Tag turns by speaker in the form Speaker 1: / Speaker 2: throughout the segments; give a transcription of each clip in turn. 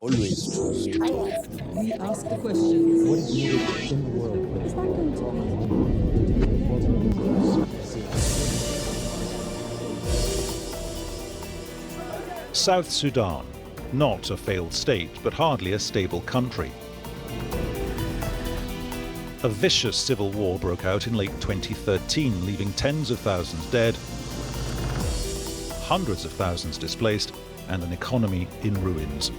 Speaker 1: always to mediators.
Speaker 2: We ask the questions.
Speaker 3: What is needed in the world?
Speaker 4: South Sudan, not a failed state, but hardly a stable country. A vicious civil war broke out in late 2013, leaving tens of thousands dead, hundreds of thousands displaced, and an economy in ruins.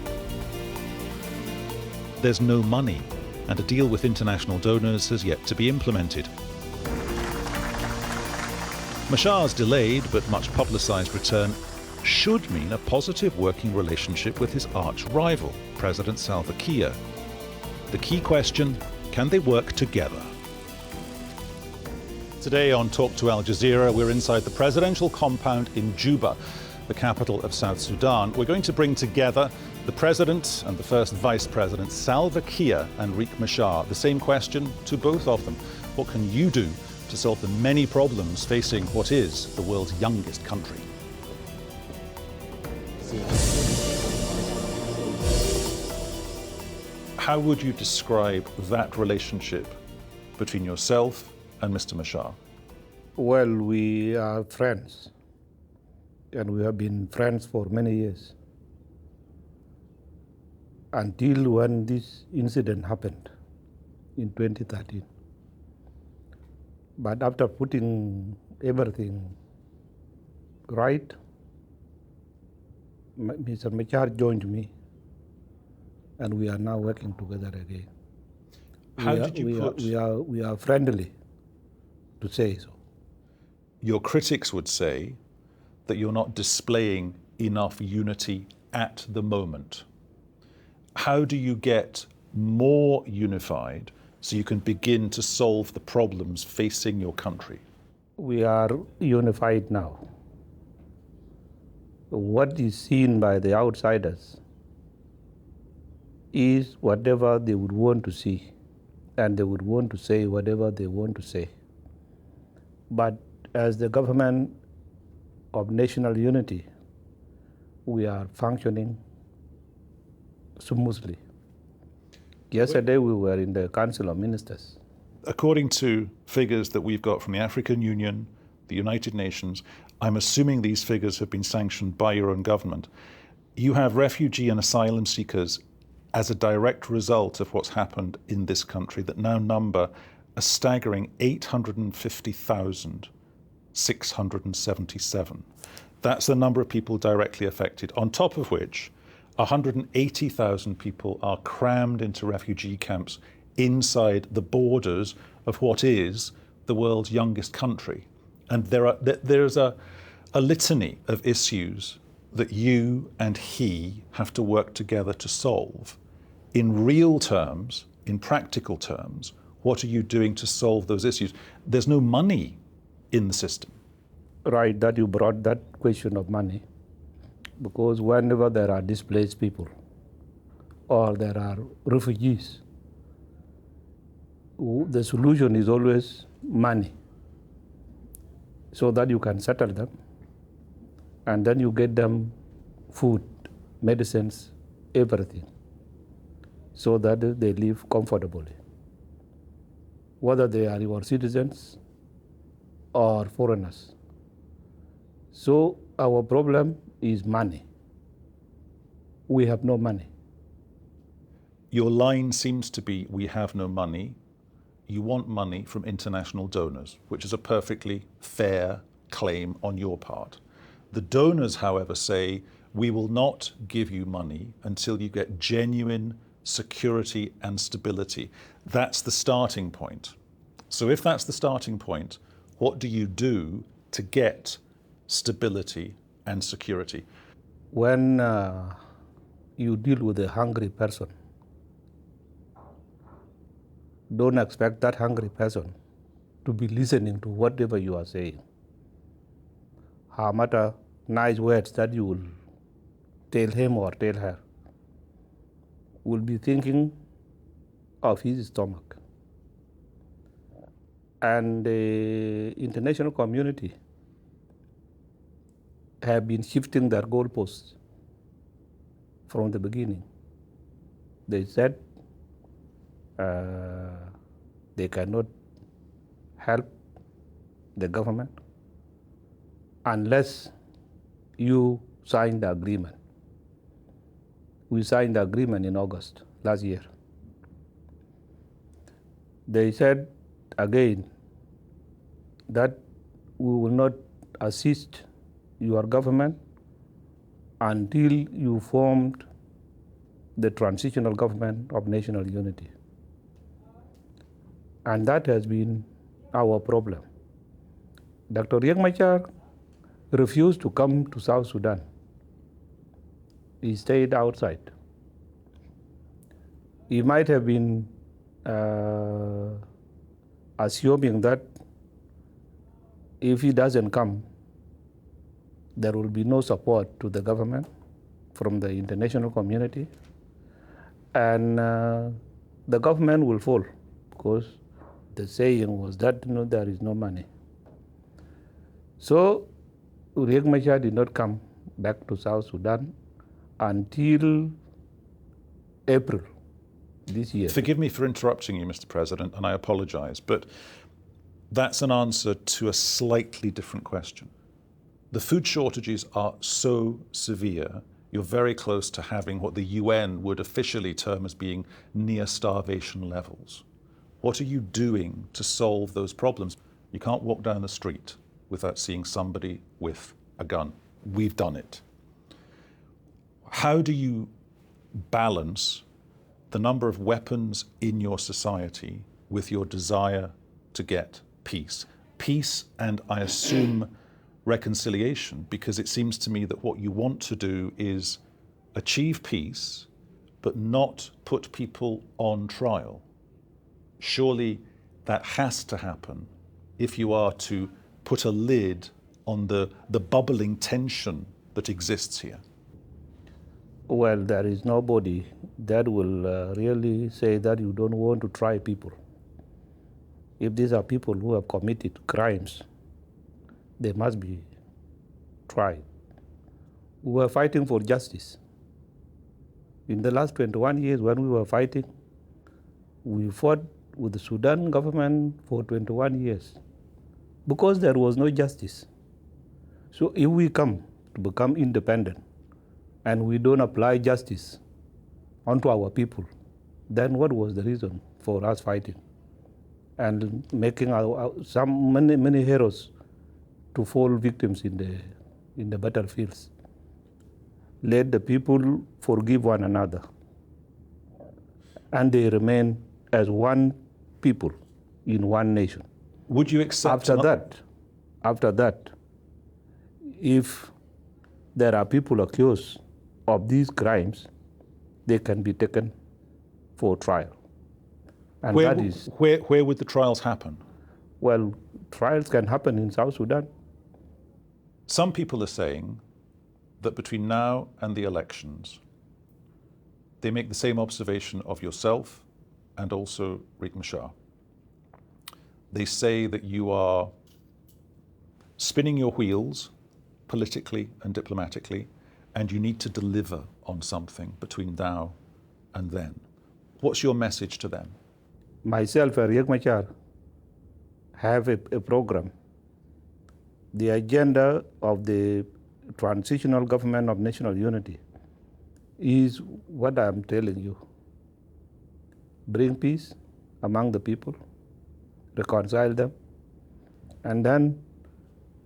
Speaker 4: There's no money, and a deal with international donors has yet to be implemented. Machar's delayed but much publicised return should mean a positive working relationship with his arch-rival, President Salva Kiir. The key question, can they work together? Today on Talk to Al Jazeera, we're inside the presidential compound in Juba, the capital of South Sudan. We're going to bring together the President and the first Vice President, Salva Kiir and Riek Machar. The same question to both of them. What can you do to solve the many problems facing what is the world's youngest country? How would you describe that relationship between yourself and Mr. Machar?
Speaker 5: Well, we are friends, and we have been friends for many years. Until when this incident happened in 2013. But after putting everything right, Mr. Machar joined me, and we are now working together again. We are friendly, to say so.
Speaker 4: Your critics would say that you're not displaying enough unity at the moment. How do you get more unified so you can begin to solve the problems facing your country?
Speaker 5: We are unified now. What is seen by the outsiders is whatever they would want to see, and they would want to say whatever they want to say. But as the government of national unity, we are functioning smoothly. Yesterday we were in the Council of Ministers.
Speaker 4: According to figures that we've got from the African Union, the United Nations, I'm assuming these figures have been sanctioned by your own government. You have refugee and asylum seekers as a direct result of what's happened in this country that now number a staggering 850,677. That's the number of people directly affected, on top of which 180,000 people are crammed into refugee camps inside the borders of what is the world's youngest country. And there's a litany of issues that you and he have to work together to solve. In real terms, in practical terms, what are you doing to solve those issues? There's no money in the system.
Speaker 5: Right, that you brought that question of money. Because whenever there are displaced people or there are refugees, the solution is always money, so that you can settle them, and then you get them food, medicines, everything, so that they live comfortably, whether they are your citizens or foreigners. So our problem is money. We have no money.
Speaker 4: Your line seems to be, we have no money. You want money from international donors, which is a perfectly fair claim on your part. The donors, however, say, we will not give you money until you get genuine security and stability. That's the starting point. So if that's the starting point, what do you do to get stability and security?
Speaker 5: When you deal with a hungry person, don't expect that hungry person to be listening to whatever you are saying. How matter nice words that you will tell him or tell her, will be thinking of his stomach. And the international community have been shifting their goalposts from the beginning. They said they cannot help the government unless you sign the agreement. We signed the agreement in August last year. They said again that we will not assist your government until you formed the transitional government of national unity. And that has been our problem. Dr. Riek Machar refused to come to South Sudan. He stayed outside. He might have been assuming that if he doesn't come, there will be no support to the government from the international community, and the government will fall, because the saying was that there is no money. So Riek Machar did not come back to South Sudan until April this year.
Speaker 4: Forgive me for interrupting you, Mr. President, and I apologize, but that's an answer to a slightly different question. The food shortages are so severe, you're very close to having what the UN would officially term as being near starvation levels. What are you doing to solve those problems? You can't walk down the street without seeing somebody with a gun. We've done it. How do you balance the number of weapons in your society with your desire to get peace? Peace, and I assume reconciliation, because it seems to me that what you want to do is achieve peace, but not put people on trial. Surely that has to happen if you are to put a lid on the bubbling tension that exists here.
Speaker 5: Well, there is nobody that will really say that you don't want to try people. If these are people who have committed crimes, they must be tried. We were fighting for justice. In the last 21 years when we were fighting, we fought with the Sudan government for 21 years because there was no justice. So if we come to become independent and we don't apply justice onto our people, then what was the reason for us fighting and making many heroes to fall victims in the battlefields? Let the people forgive one another, and they remain as one people in one nation.
Speaker 4: Would you accept
Speaker 5: After that, if there are people accused of these crimes, they can be taken for trial. And
Speaker 4: where would the trials happen?
Speaker 5: Well, trials can happen in South Sudan.
Speaker 4: Some people are saying that between now and the elections, they make the same observation of yourself and also Riek Machar. They say that you are spinning your wheels politically and diplomatically, and you need to deliver on something between now and then. What's your message to them?
Speaker 5: Myself and Riek Machar have a program. The agenda of the transitional government of national unity is what I'm telling you. Bring peace among the people, reconcile them, and then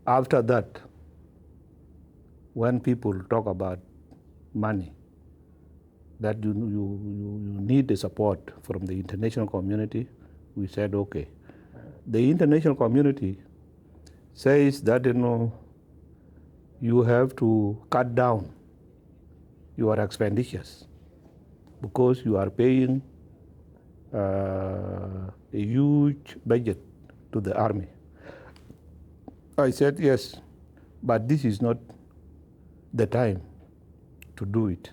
Speaker 5: after that, when people talk about money, that you need the support from the international community, we said, okay. The international community says that you have to cut down your expenditures because you are paying a huge budget to the army. I said, yes, but this is not the time to do it.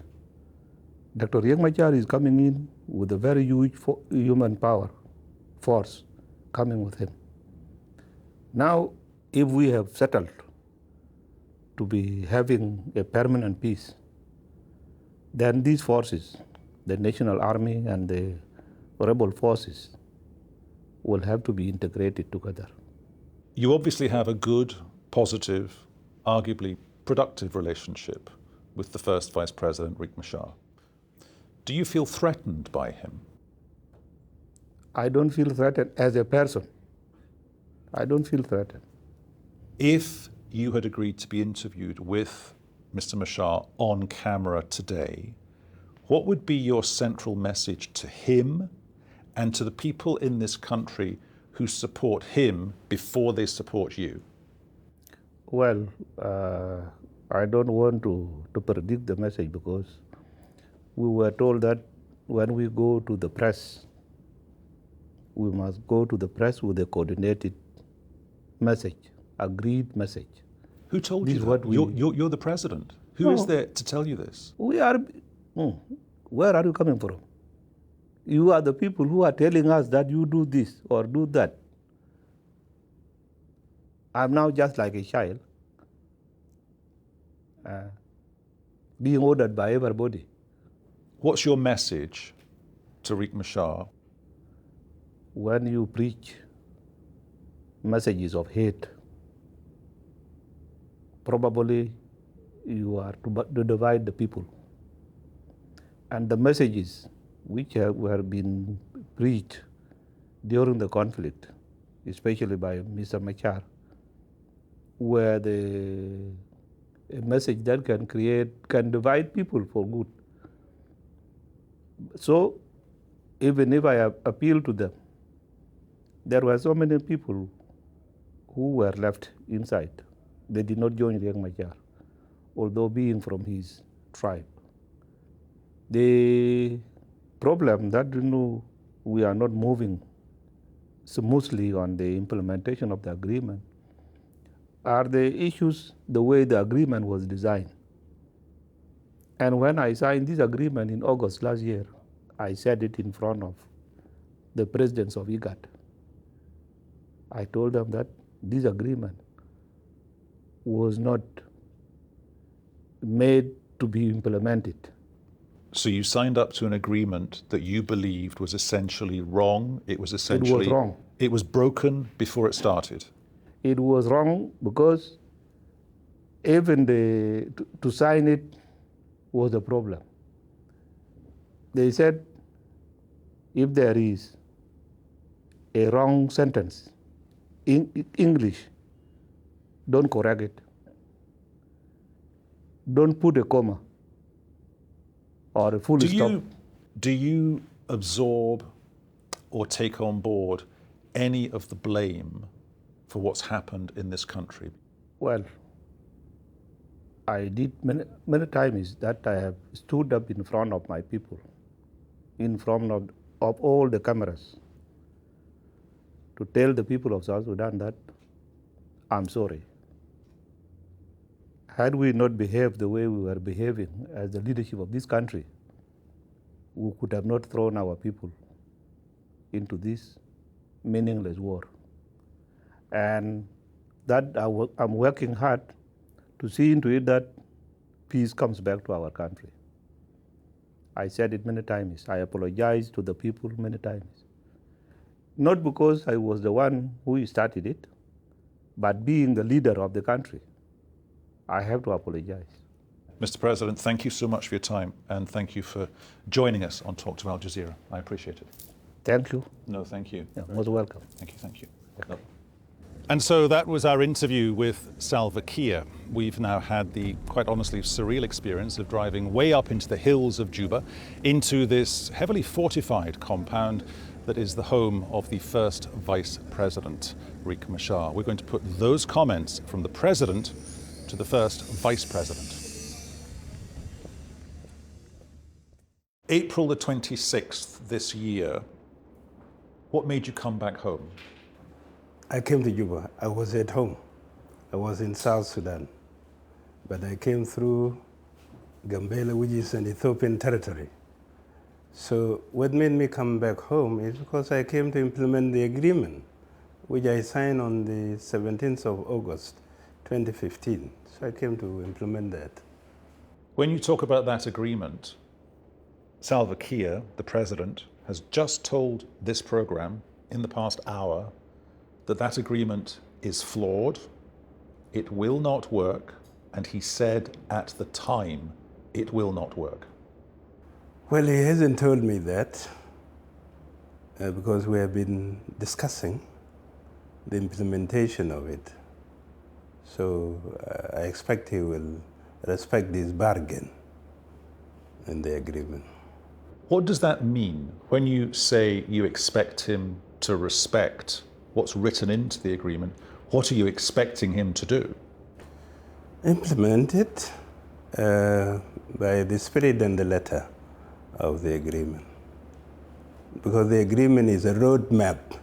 Speaker 5: Dr. Riek Machar is coming in with a very huge human power force coming with him. Now, if we have settled to be having a permanent peace, then these forces the national army and the rebel forces will have to be integrated together.
Speaker 4: You obviously have a good, positive, arguably productive relationship with the first Vice President, Riek Machar. Do you feel threatened by him?
Speaker 5: I don't feel threatened as a person. I don't feel threatened.
Speaker 4: If you had agreed to be interviewed with Mr. Machar on camera today, what would be your central message to him and to the people in this country who support him before they support you?
Speaker 5: Well, I don't want to predict the message because we were told that when we go to the press, we must go to the press with a coordinated message, agreed message.
Speaker 4: Who told
Speaker 5: This
Speaker 4: you
Speaker 5: is
Speaker 4: that?
Speaker 5: what
Speaker 4: You're the president. Who is there to tell you this?
Speaker 5: We are, where are you coming from? You are the people who are telling us that you do this or do that. I'm now just like a child, being ordered by everybody.
Speaker 4: What's your message to Riek Machar?
Speaker 5: When you preach messages of hate, probably you are to divide the people. And the messages which were being preached during the conflict, especially by Mr. Machar, were a message that can divide people for good. So even if I appeal to them, there were so many people who were left inside. They did not join Riek Machar, although being from his tribe. The problem that we are not moving smoothly on the implementation of the agreement are the issues, the way the agreement was designed. And when I signed this agreement in August last year, I said it in front of the presidents of IGAD. I told them that this agreement was not made to be implemented.
Speaker 4: So you signed up to an agreement that you believed was essentially wrong. It was
Speaker 5: wrong.
Speaker 4: It was broken before it started.
Speaker 5: It was wrong because even to sign it was a problem. They said if there is a wrong sentence in English, don't correct it. Don't put a comma or a full stop.
Speaker 4: Do you absorb or take on board any of the blame for what's happened in this country?
Speaker 5: Well, I did many times that I have stood up in front of my people, in front of all the cameras, to tell the people of South Sudan that I'm sorry. Had we not behaved the way we were behaving as the leadership of this country, we could have not thrown our people into this meaningless war. And that I'm working hard to see into it that peace comes back to our country. I said it many times. I apologized to the people many times. Not because I was the one who started it, but being the leader of the country, I have to apologize.
Speaker 4: Mr. President, thank you so much for your time, and thank you for joining us on Talk to Al Jazeera. I appreciate it.
Speaker 5: Thank you.
Speaker 4: No, thank you.
Speaker 5: Yeah, most welcome.
Speaker 4: Thank you. No. And so that was our interview with Salva Kiir. We've now had the, quite honestly, surreal experience of driving way up into the hills of Juba, into this heavily fortified compound that is the home of the first Vice President, Riek Machar. We're going to put those comments from the President to the first Vice President. April the 26th this year, what made you come back home?
Speaker 1: I came to Juba. I was at home. I was in South Sudan. But I came through Gambela, which is an Ethiopian territory. So what made me come back home is because I came to implement the agreement, which I signed on the 17th of August, 2015. So I came to implement that.
Speaker 4: When you talk about that agreement, Salva Kiir, the president, has just told this program in the past hour that that agreement is flawed, it will not work, and he said at the time it will not work.
Speaker 1: Well, he hasn't told me that because we have been discussing the implementation of it. So I expect he will respect this bargain in the agreement.
Speaker 4: What does that mean when you say you expect him to respect what's written into the agreement? What are you expecting him to do?
Speaker 1: Implement it by the spirit and the letter of the agreement. Because the agreement is a roadmap,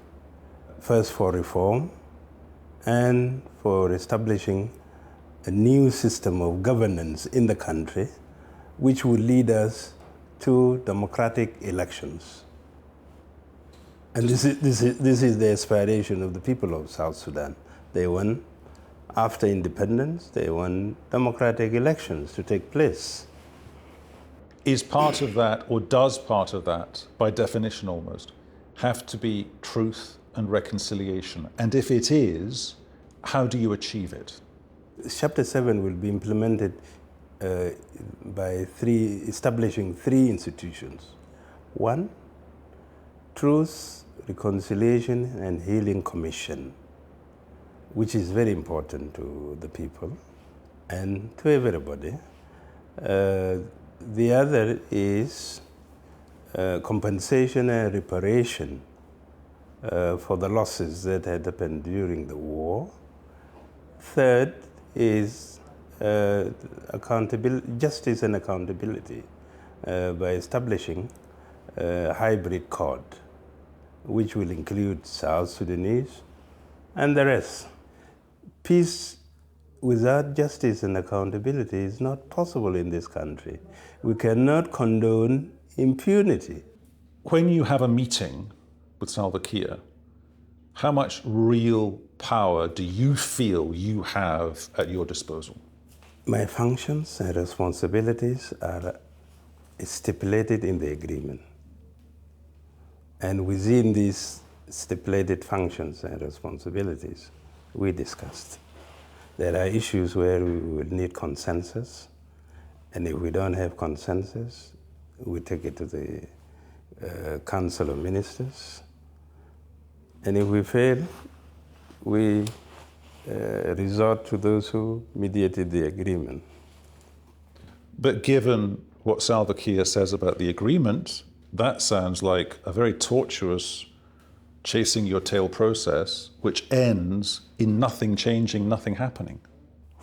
Speaker 1: first for reform and for establishing a new system of governance in the country, which will lead us to democratic elections. And this is the aspiration of the people of South Sudan. They want, after independence, they want democratic elections to take place.
Speaker 4: Is part of that, or does part of that, by definition almost, have to be truth and reconciliation? And if it is, how do you achieve it?
Speaker 1: Chapter 7 will be implemented by establishing three institutions. One, Truth, Reconciliation and Healing Commission, which is very important to the people and to everybody. The other is compensation and reparation for the losses that had happened during the war. Third is justice and accountability by establishing a hybrid court, which will include South Sudanese and the rest. Peace without justice and accountability is not possible in this country. We cannot condone impunity.
Speaker 4: When you have a meeting with Salva Kiir, how much real power do you feel you have at your disposal?
Speaker 1: My functions and responsibilities are stipulated in the agreement. And within these stipulated functions and responsibilities, we discussed. There are issues where we will need consensus, and if we don't have consensus, we take it to the Council of Ministers. And if we fail, we resort to those who mediated the agreement.
Speaker 4: But given what Salva Kiir says about the agreement, that sounds like a very tortuous chasing your tail process, which ends in nothing changing, nothing happening.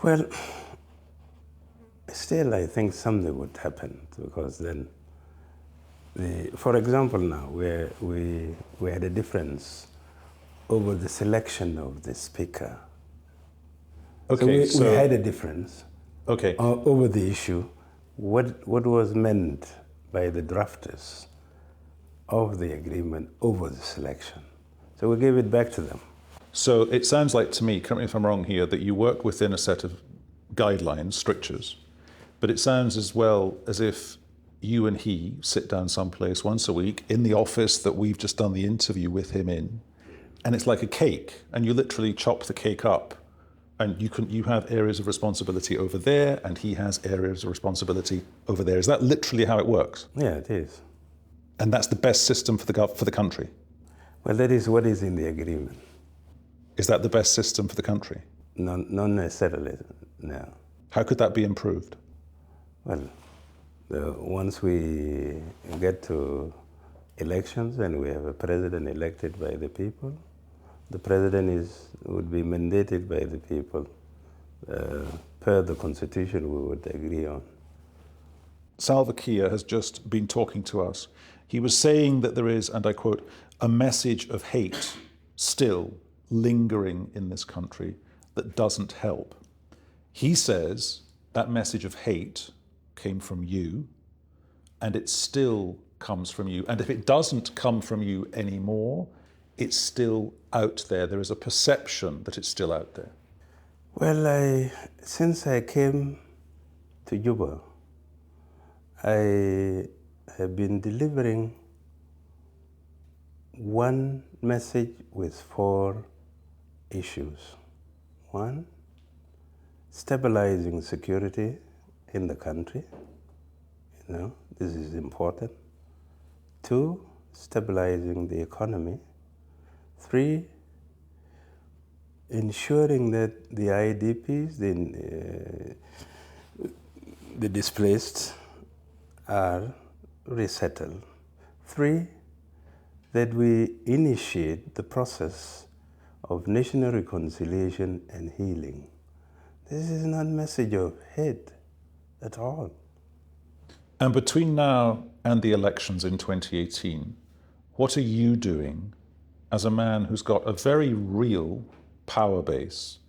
Speaker 1: Well, still I think something would happen, because then, for example now, where we had a difference over the selection of the speaker.
Speaker 4: Okay,
Speaker 1: so we had a difference over the issue. What was meant by the drafters of the agreement over the selection. So we gave it back to them.
Speaker 4: So it sounds like to me, correct me if I'm wrong here, that you work within a set of guidelines, strictures, but it sounds as well as if you and he sit down someplace once a week in the office that we've just done the interview with him in, and it's like a cake, and you literally chop the cake up, and you have areas of responsibility over there, and he has areas of responsibility over there. Is that literally how it works?
Speaker 1: Yeah, it is.
Speaker 4: And that's the best system for the country?
Speaker 1: Well, that is what is in the agreement.
Speaker 4: Is that the best system for the country?
Speaker 1: Not necessarily, no.
Speaker 4: How could that be improved?
Speaker 1: Well, once we get to elections and we have a president elected by the people, the president would be mandated by the people per the constitution we would agree on.
Speaker 4: Salva Kiir has just been talking to us. He was saying that there is, and I quote, a message of hate still lingering in this country that doesn't help. He says that message of hate came from you, and it still comes from you. And if it doesn't come from you anymore, it's still out there. There is a perception that it's still out there.
Speaker 1: Well, since I came to Juba, I have been delivering one message with 4 issues. 1, stabilizing security in the country. This is important. 2, stabilizing the economy. 3, ensuring that the IDPs, the displaced, are resettled. 3, that we initiate the process of national reconciliation and healing. This is not a message of hate at all.
Speaker 4: And between now and the elections in 2018, what are you doing as a man who's got a very real power base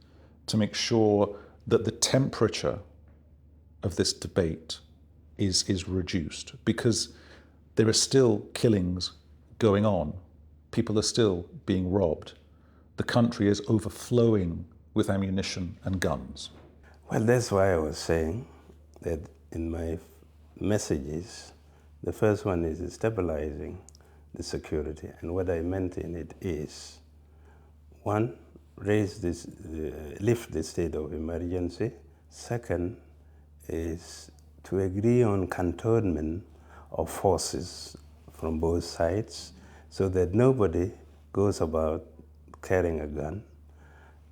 Speaker 4: to make sure that the temperature of this debate is reduced? Because there are still killings going on. People are still being robbed. The country is overflowing with ammunition and guns.
Speaker 1: Well, that's why I was saying that in my messages, the first one is stabilizing the security. And what I meant in it is, 1, lift the state of emergency. 2nd is to agree on cantonment of forces from both sides so that nobody goes about carrying a gun,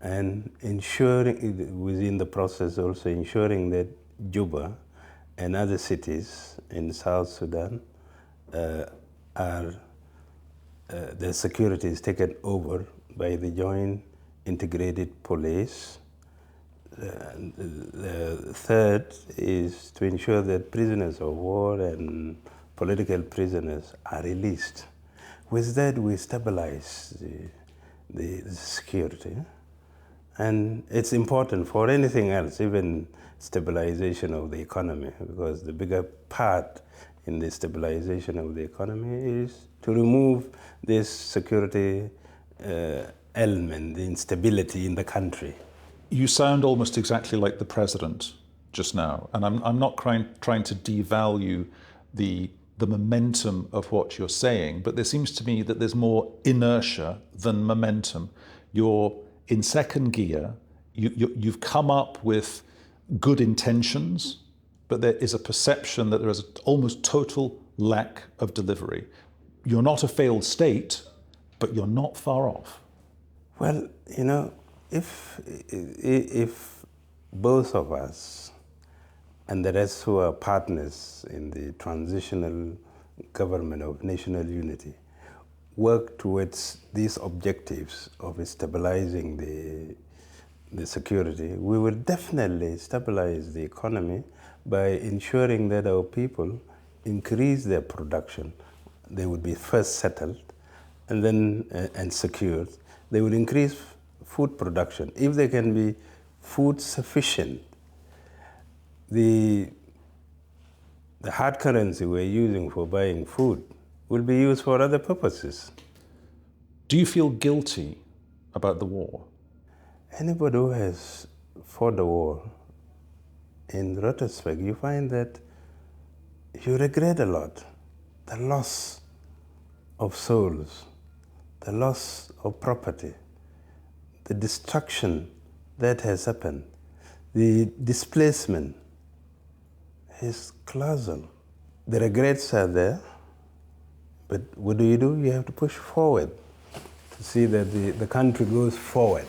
Speaker 1: and ensuring within the process also ensuring that Juba and other cities in South Sudan the security is taken over by the joint integrated police. The 3rd is to ensure that prisoners of war and political prisoners are released. With that, we stabilize the security. And it's important for anything else, even stabilization of the economy, because the bigger part in the stabilization of the economy is to remove this security element, the instability in the country.
Speaker 4: You sound almost exactly like the president just now, and I'm not trying to devalue the momentum of what you're saying, but there seems to me that there's more inertia than momentum. You're in second gear, you've come up with good intentions, but there is a perception that there is an almost total lack of delivery. You're not a failed state, but you're not far off.
Speaker 1: Well, if both of us and the rest who are partners in the transitional government of national unity work towards these objectives of stabilizing the security, we will definitely stabilize the economy by ensuring that our people increase their production. They would be first settled and then and secured. They will increase food production. If they can be food sufficient, the hard currency we're using for buying food will be used for other purposes.
Speaker 4: Do you feel guilty about the war?
Speaker 1: Anybody who has fought the war, in retrospect, you find that you regret a lot. The loss of souls, the loss of property, the destruction that has happened, the displacement is colossal. The regrets are there, but what do? You have to push forward to see that the country goes forward.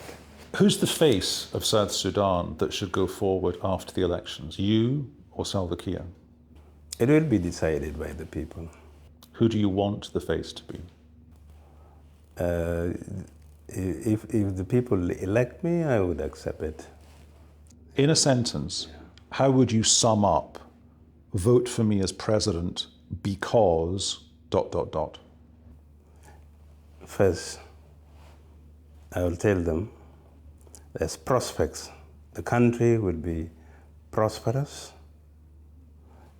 Speaker 4: Who's the face of South Sudan that should go forward after the elections, you or Salva Kiir?
Speaker 1: It will be decided by the people.
Speaker 4: Who do you want the face to be?
Speaker 1: If the people elect me, I would accept it.
Speaker 4: In a sentence, how would you sum up, vote for me as president because ...
Speaker 1: First, I will tell them there's prospects. The country will be prosperous.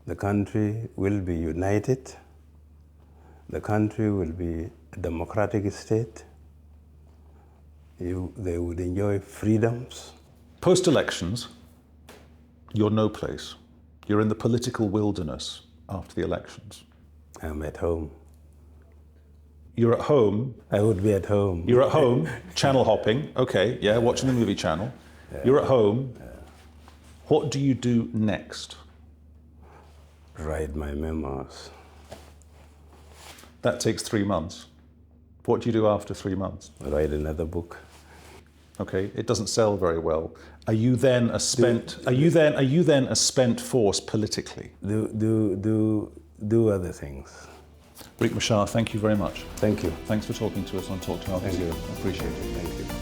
Speaker 1: The country will be united. The country will be a democratic state. They would enjoy freedoms.
Speaker 4: Post-elections, you're no place. You're in the political wilderness after the elections.
Speaker 1: I'm at home.
Speaker 4: You're at home.
Speaker 1: I would be at home.
Speaker 4: You're at home, channel hopping. Okay, yeah, watching the movie channel. You're at home. What do you do next?
Speaker 1: Write my memoirs.
Speaker 4: That takes 3 months. What do you do after 3 months?
Speaker 1: Write another book.
Speaker 4: Okay, it doesn't sell very well. Are you then a spent? Are you then a spent force politically?
Speaker 1: Do other things.
Speaker 4: Riek Machar, thank you very much.
Speaker 1: Thank you.
Speaker 4: Thanks for talking to us on Talk to Our
Speaker 1: Thank you.
Speaker 4: I appreciate it.
Speaker 1: Thank you.